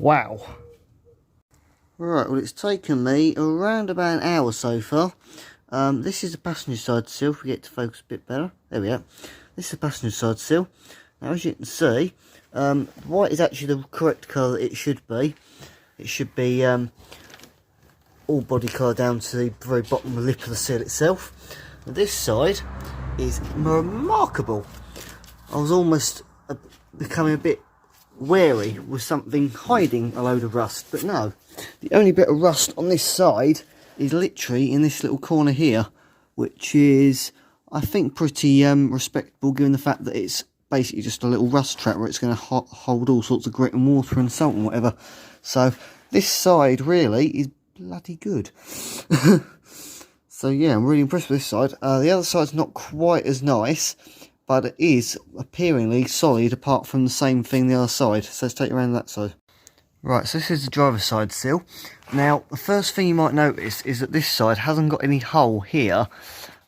Wow. Right, well, it's taken me around about an hour so far. This is the passenger side sill, if we get to focus a bit better. There we are. This is the passenger side sill. Now, as you can see, white is actually the correct colour that it should be. It should be all body colour down to the very bottom lip of the sill itself. And this side is remarkable. I was almost becoming a bit wary with something hiding a load of rust, but no. The only bit of rust on this side is literally in this little corner here, which is, I think, pretty respectable given the fact that it's basically just a little rust trap where it's going to hold all sorts of grit and water and salt and whatever. So this side really is bloody good. So yeah, I'm really impressed with this side. The other side's not quite as nice, but it is appearingly solid apart from the same thing the other side. So let's take you around that side. Right, so this is the driver's side sill. Now, the first thing you might notice is that this side hasn't got any hole here,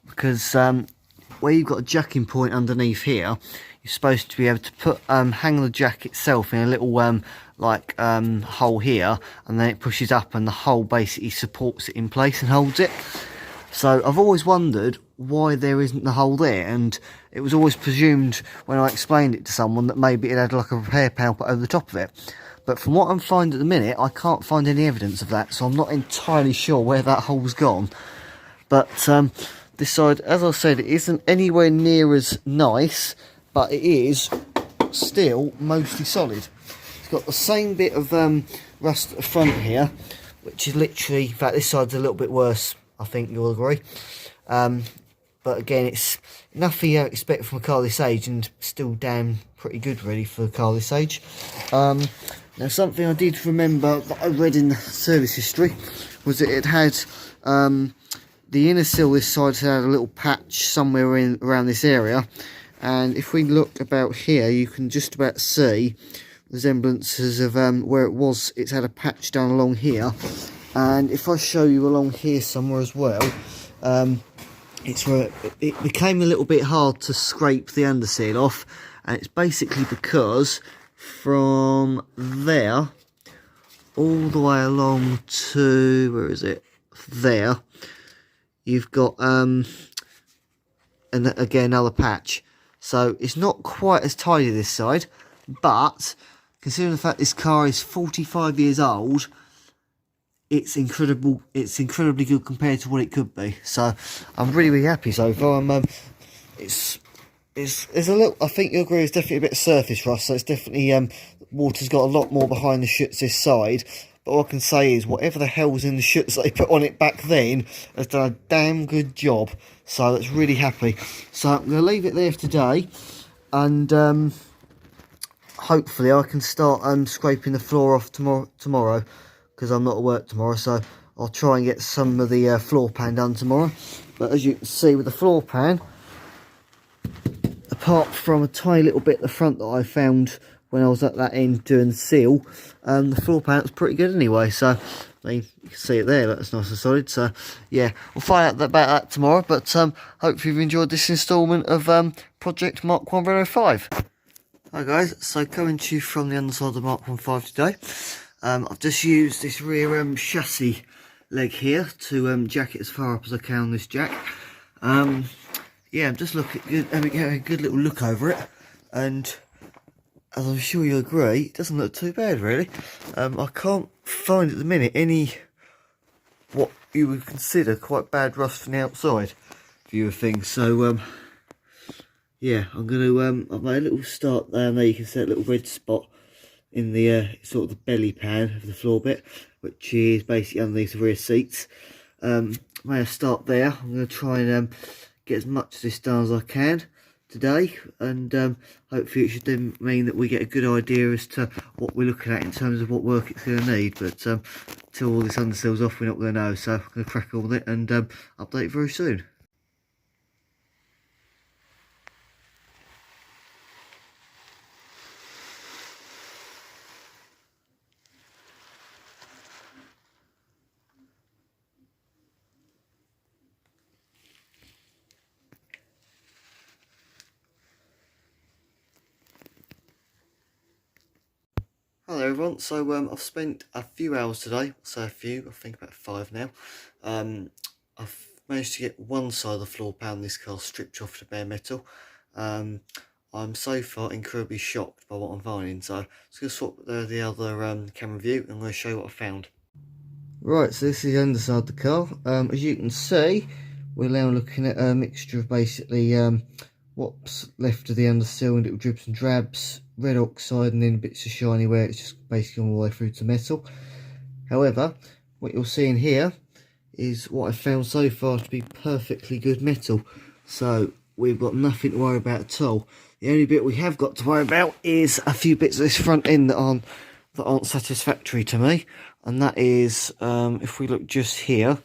because where you've got a jacking point underneath here, you're supposed to be able to put hang the jack itself in a little hole here, and then it pushes up and the hole basically supports it in place and holds it. So I've always wondered why there isn't the hole there, and it was always presumed when I explained it to someone that maybe it had like a repair pallet over the top of it. But from what I'm finding at the minute, I can't find any evidence of that, so I'm not entirely sure where that hole's gone. But this side, as I said, it isn't anywhere near as nice, but it is still mostly solid. It's got the same bit of rust at the front here, which is literally, in fact, this side's a little bit worse, I think you'll agree. But again, it's nothing you don't expect from a car this age, and still damn pretty good really for a car this age. Now, something I did remember that I read in the service history was that it had the inner sill this side had a little patch somewhere around this area, and if we look about here, you can just about see resemblances of where it's had a patch down along here. And if I show you along here somewhere as well, it's where it became a little bit hard to scrape the underseal off, and it's basically because from there all the way along to, where is it, there, you've got and again another patch. So it's not quite as tidy this side, but considering the fact this car is 45 years old, it's incredibly good compared to what it could be. So I'm really happy so far. It's a little, I think you'll agree, it's definitely a bit of surface rust, so it's definitely water's got a lot more behind the chutes this side. But all I can say is whatever the hell's in the chutes that they put on it back then has done a damn good job. So it's really happy. So I'm going to leave it there for today, and hopefully I can start scraping the floor off tomorrow, because I'm not at work tomorrow. So I'll try and get some of the floor pan done tomorrow. But as you can see with the floor pan, apart from a tiny little bit at the front that I found when I was at that end doing the seal, the floor pan was pretty good anyway. So I mean, you can see it there, that's nice and solid. So yeah, we'll find out about that tomorrow. But hopefully you've enjoyed this instalment of Project Mark 1 Renault 5. Hi guys, so coming to you from the underside of the Mark 1.5 today. I've just used this rear chassis leg here to jack it as far up as I can on this jack. Yeah, I'm just having a good little look over it, and as I'm sure you'll agree, it doesn't look too bad really. I can't find at the minute any what you would consider quite bad rust from the outside view of things. So yeah, I'm going to I've made a little start down there. You can see a little red spot in the sort of the belly pan of the floor bit, which is basically underneath the rear seats. May I start there? I'm going to try and get as much of this done as I can today, and hopefully it should then mean that we get a good idea as to what we're looking at in terms of what work it's going to need. But till all this underseal's off, we're not going to know, so I'm going to crack on with it and update very soon. Hello everyone, so I've spent a few hours today, I think about 5 now. I've managed to get one side of the floor pan this car stripped off the bare metal. I'm so far incredibly shocked by what I'm finding, so I'm just going to swap the other camera view and I'm going to show you what I found. Right, so this is the underside of the car. As you can see, we're now looking at a mixture of basically what's left of the undersill and little dribs and drabs, red oxide, and then bits of shiny where it's just basically all the way through to metal. However, what you're seeing here is what I've found so far to be perfectly good metal. So we've got nothing to worry about at all. The only bit we have got to worry about is a few bits of this front end that aren't satisfactory to me, and that is if we look just here,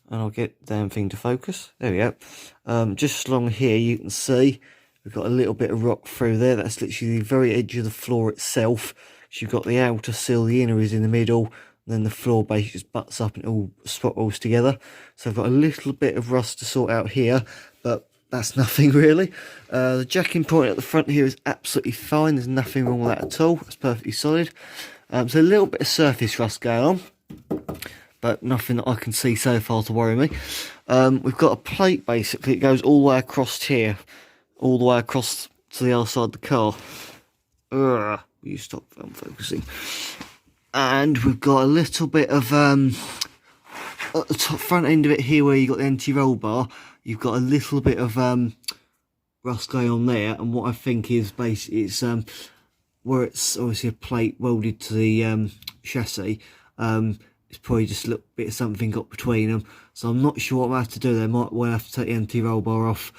and I'll get the damn thing to focus. There we go. Just along here, you can see we've got a little bit of rock through there. That's literally the very edge of the floor itself. So you've got the outer sill, the inner is in the middle, and then the floor basically just butts up and it all spirals together. So I've got a little bit of rust to sort out here, but that's nothing really. The jacking point at the front here is absolutely fine. There's nothing wrong with that at all. It's perfectly solid. So a little bit of surface rust going on, but nothing that I can see so far to worry me. We've got a plate basically. It goes all the way across here, all the way across to the other side of the car. Will you stop focusing? And we've got a little bit of at the top front end of it here, where you got the anti-roll bar. You've got a little bit of rust going on there, and what I think is basically it's where it's obviously a plate welded to the chassis. It's probably just a little bit of something got between them, so I'm not sure what I have to do there. Might well have to take the anti-roll bar off,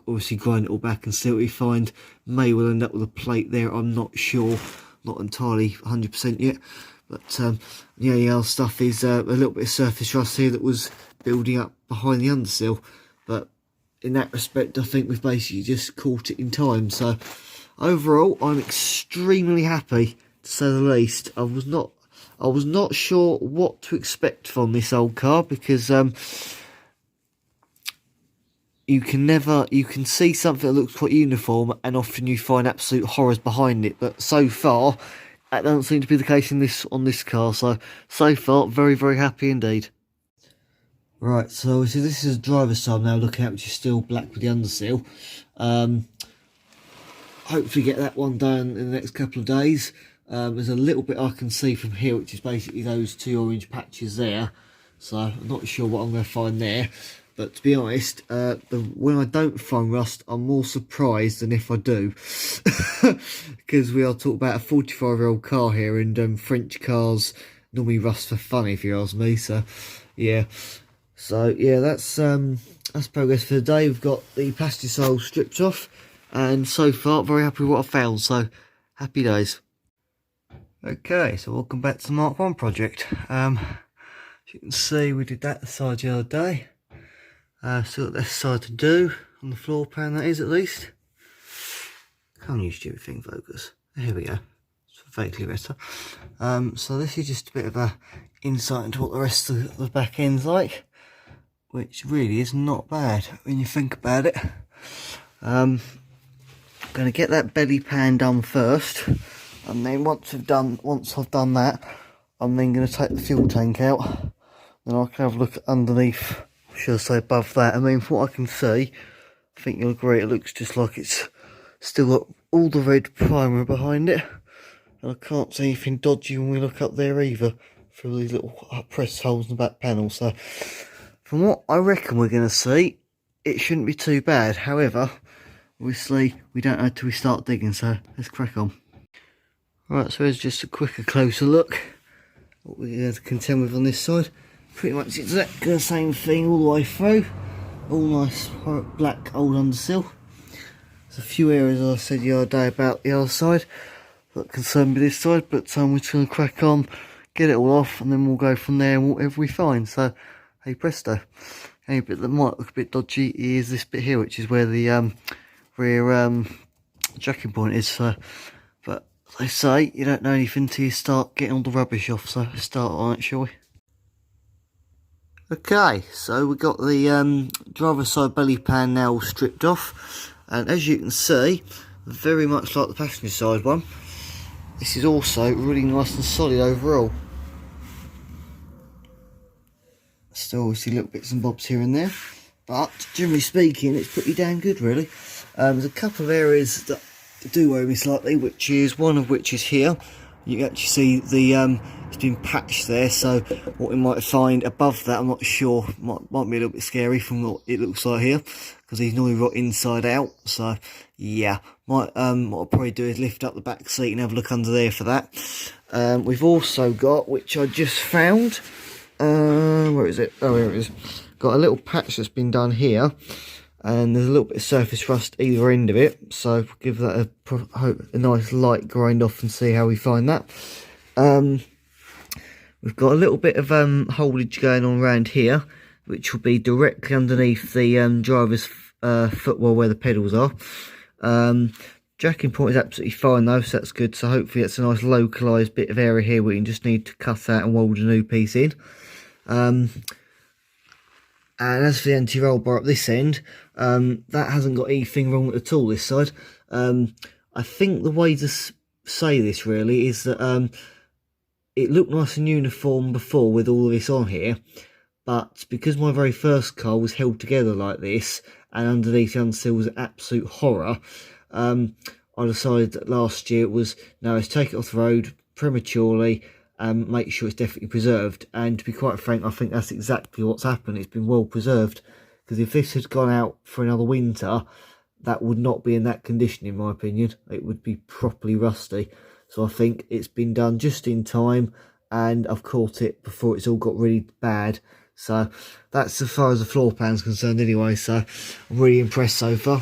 obviously grind it all back and see what we find. May well end up with a plate there, I'm not sure, not entirely 100% yet. But yeah, the other stuff is a little bit of surface rust here that was building up behind the undersill, but in that respect I think we've basically just caught it in time. So overall I'm extremely happy, to say the least. I was not sure what to expect from this old car, because you can see something that looks quite uniform and often you find absolute horrors behind it, but so far that doesn't seem to be the case on this car. So far very, very happy indeed. Right, so obviously this is the driver's side now looking at, which is still black with the undersill. Hopefully get that one done in the next couple of days. There's a little bit I can see from here, which is basically those two orange patches there. So I'm not sure what I'm going to find there. But to be honest, when I don't find rust, I'm more surprised than if I do. Because we are talking about a 45-year-old car here, and French cars normally rust for fun, if you ask me. So yeah, that's progress for the day. We've got the passenger side stripped off, and so far very happy with what I found. So happy days. Okay, so welcome back to the Mark 1 project. As you can see, we did that side the other day. Still got this side to do on the floor pan, that is, at least. Can't use stupid thing focus. There we go. It's vaguely better. So this is just a bit of a insight into what the rest of the back end's like, which really is not bad when you think about it. I'm going to get that belly pan done first, and then once I've done that, I'm then going to take the fuel tank out. Then I can have a look underneath. Should I say above that? I mean, from what I can see, I think you'll agree it looks just like it's still got all the red primer behind it. And I can't see anything dodgy when we look up there either, through these little press holes in the back panel. So, from what I reckon we're going to see, it shouldn't be too bad. However, obviously, we don't know until we start digging, so let's crack on. Right, so here's just a quicker, closer look. What we're going to contend with on this side. Pretty much exactly the same thing all the way through. All nice black old undersill. There's a few areas, as I said the other day, about the other side that concern me this side, but we're just going to crack on, get it all off, and then we'll go from there and whatever we find. So, hey presto. Any bit that might look a bit dodgy is this bit here, which is where the rear jacking point is. So, but as they say, you don't know anything until you start getting all the rubbish off. So let's start on it, shall we? Okay, so we've got the driver's side belly pan now stripped off, and as you can see, very much like the passenger side one, this is also really nice and solid overall. Still obviously little bits and bobs here and there, but generally speaking it's pretty damn good really. There's a couple of areas that do worry me slightly, which is one of which is here. You can actually see the it's been patched there, so what we might find above that I'm not sure, might be a little bit scary from what it looks like here, because he's normally right inside out. So yeah, what I'll probably do is lift up the back seat and have a look under there for that. We've also got, which I just found, where is it? Oh, here it is. Got a little patch that's been done here, and there's a little bit of surface rust either end of it, so we'll give that a nice light grind off and see how we find that. We've got a little bit of holdage going on around here, which will be directly underneath the driver's footwell where the pedals are. Jacking point is absolutely fine though, so that's good. So hopefully it's a nice localised bit of area here where you just need to cut out and weld a new piece in. And as for the anti-roll bar up this end, that hasn't got anything wrong at all this side. I think the way to say this really is that it looked nice and uniform before with all of this on here, but because my very first car was held together like this and underneath the unseal was an absolute horror, I decided that last year it was, no, let's take it off the road prematurely and make sure it's definitely preserved. And to be quite frank, I think that's exactly what's happened. It's been well preserved, because if this had gone out for another winter, that would not be in that condition in my opinion. It would be properly rusty. So I think it's been done just in time, and I've caught it before it's all got really bad. So that's as far as the floor pan's concerned anyway, so I'm really impressed so far.